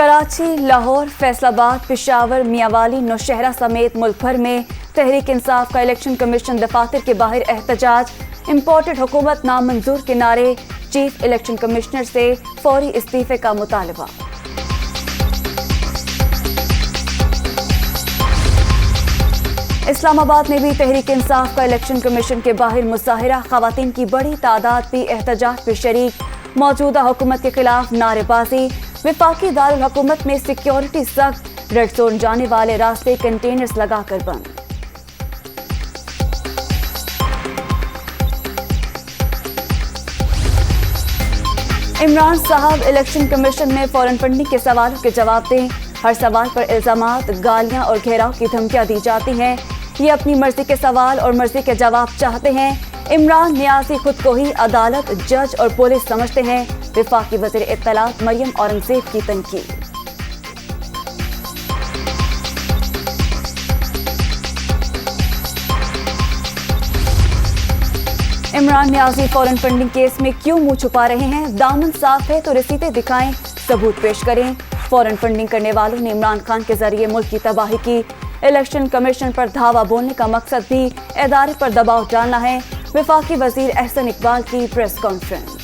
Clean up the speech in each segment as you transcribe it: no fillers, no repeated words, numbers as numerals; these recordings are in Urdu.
کراچی، لاہور، فیصل آباد، پشاور، میانوالی، نوشہرہ سمیت ملک بھر میں تحریک انصاف کا الیکشن کمیشن دفاتر کے باہر احتجاج، امپورٹڈ حکومت نامنظور کے نعرے، چیف الیکشن کمشنر سے فوری استعفے کا مطالبہ۔ اسلام آباد میں بھی تحریک انصاف کا الیکشن کمیشن کے باہر مظاہرہ، خواتین کی بڑی تعداد بھی احتجاج میں شریک، موجودہ حکومت کے خلاف نعرے بازی، وفاقی دارالحکومت میں سیکیورٹی سخت، ریڈ زون جانے والے راستے کنٹینرز لگا کر بند۔ عمران صاحب الیکشن کمیشن میں فورن فنڈنگ کے سوالوں کے جواب دیں، ہر سوال پر الزامات، گالیاں اور گھیراؤ کی دھمکیاں دی جاتی ہیں، یہ اپنی مرضی کے سوال اور مرضی کے جواب چاہتے ہیں۔ عمران نیازی خود کو ہی عدالت، جج اور پولیس سمجھتے ہیں، وفاقی وزیر اطلاعات مریم اورنگزیب کی تنقید۔ عمران نیازی فورن فنڈنگ کیس میں کیوں منہ چھپا رہے ہیں؟ دامن صاف ہے تو رسیدیں دکھائیں، ثبوت پیش کریں۔ فورن فنڈنگ کرنے والوں نے عمران خان کے ذریعے ملک کی تباہی کی۔ الیکشن کمیشن پر دھاوا بولنے کا مقصد بھی ادارے پر دباؤ ڈالنا ہے۔ وفاقی وزیر احسن اقبال کی پریس کانفرنس۔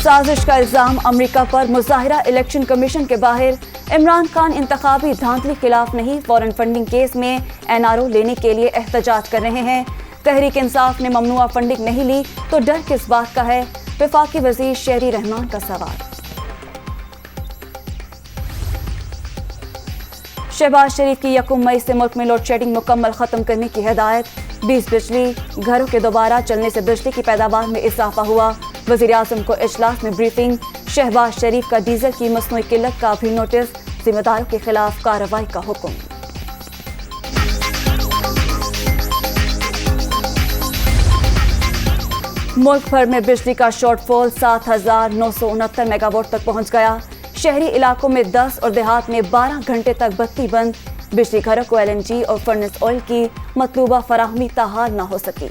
سازش کا الزام امریکہ پر، مظاہرہ الیکشن کمیشن کے باہر۔ عمران خان انتخابی دھاندلی خلاف نہیں، فورن فنڈنگ کیس میں NRO لینے کے لیے احتجاج کر رہے ہیں۔ تحریک انصاف نے ممنوعہ فنڈنگ نہیں لی تو ڈر کس بات کا ہے؟ وفاقی وزیر شہری رحمان کا سوال۔ شہباز شریف کی 1 مئی سے ملک میں لوڈ شیڈنگ مکمل ختم کرنے کی ہدایت۔ 20 بجلی گھروں کے دوبارہ چلنے سے بجلی کی پیداوار میں اضافہ ہوا۔ وزیر اعظم کو اجلاس میں بریفنگ۔ شہباز شریف کا ڈیزل کی مصنوعی قلت کا بھی نوٹس، ذمہ داروں کے خلاف کارروائی کا حکم۔ ملک بھر میں بجلی کا شارٹ فال 7969 میگا واٹ تک پہنچ گیا۔ شہری علاقوں میں 10 اور دیہات میں 12 گھنٹے تک بتی بند۔ بجلی گھروں کو LNG اور فرنس آئل کی مطلوبہ فراہمی تاحال نہ ہو سکی۔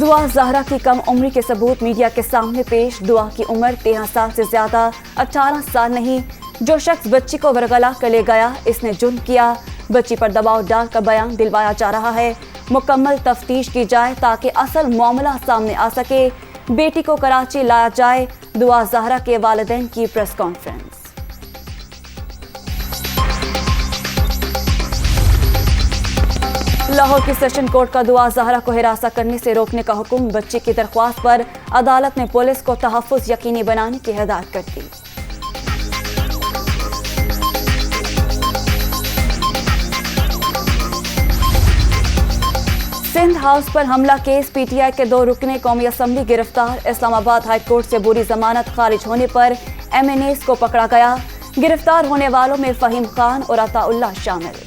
دعا زہرا کی کم عمری کے ثبوت میڈیا کے سامنے پیش۔ دعا کی عمر 13 سال سے زیادہ، 18 سال نہیں۔ جو شخص بچی کو ورغلا کر لے گیا، اس نے جرم کیا۔ بچی پر دباؤ ڈال کر بیان دلوایا جا رہا ہے۔ مکمل تفتیش کی جائے تاکہ اصل معاملہ سامنے آ سکے۔ بیٹی کو کراچی لایا جائے، دعا زہرا کے والدین کی پریس کانفرنس۔ لاہور کی سیشن کورٹ کا دعا زہرا کو ہراساں کرنے سے روکنے کا حکم۔ بچی کی درخواست پر عدالت نے پولیس کو تحفظ یقینی بنانے کی ہدایت کر دی۔ سندھ ہاؤس پر حملہ کیس، PTI کے 2 رکن قومی اسمبلی گرفتار۔ اسلام آباد ہائی کورٹ سے عبوری ضمانت خارج ہونے پر MNAs کو پکڑا گیا۔ گرفتار ہونے والوں میں فہیم خان اور عطا اللہ شامل۔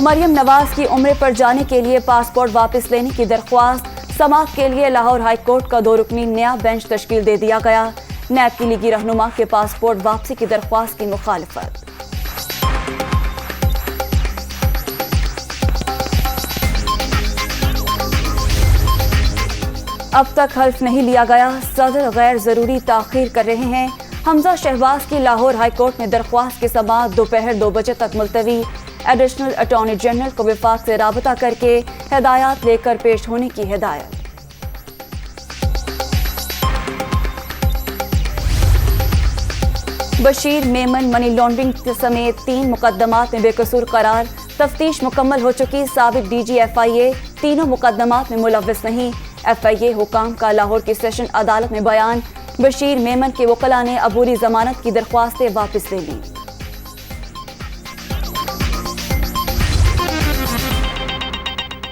مریم نواز کی عمرے پر جانے کے لیے پاسپورٹ واپس لینے کی درخواست۔ سماعت کے لیے لاہور ہائی کورٹ کا 2 رکنی نیا بینچ تشکیل دے دیا گیا۔ نیب کی لیگی رہنما کے پاسپورٹ واپسی کی درخواست کی مخالفت۔ اب تک حلف نہیں لیا گیا، صدر غیر ضروری تاخیر کر رہے ہیں۔ حمزہ شہباز کی لاہور ہائی کورٹ میں درخواست کی سماعت دوپہر 2 بجے تک ملتوی۔ ایڈیشنل اٹارنی جنرل کو وفاق سے رابطہ کر کے ہدایات لے کر پیش ہونے کی ہدایت۔ بشیر میمن منی لانڈرنگ سمیت 3 مقدمات میں بے قصور قرار۔ تفتیش مکمل ہو چکی، سابق DG FIA تینوں مقدمات میں ملوث نہیں۔ FIA حکام کا لاہور کی سیشن عدالت میں بیان۔ بشیر میمن کے وکلاء نے عبوری ضمانت کی درخواستیں واپس لے لیں۔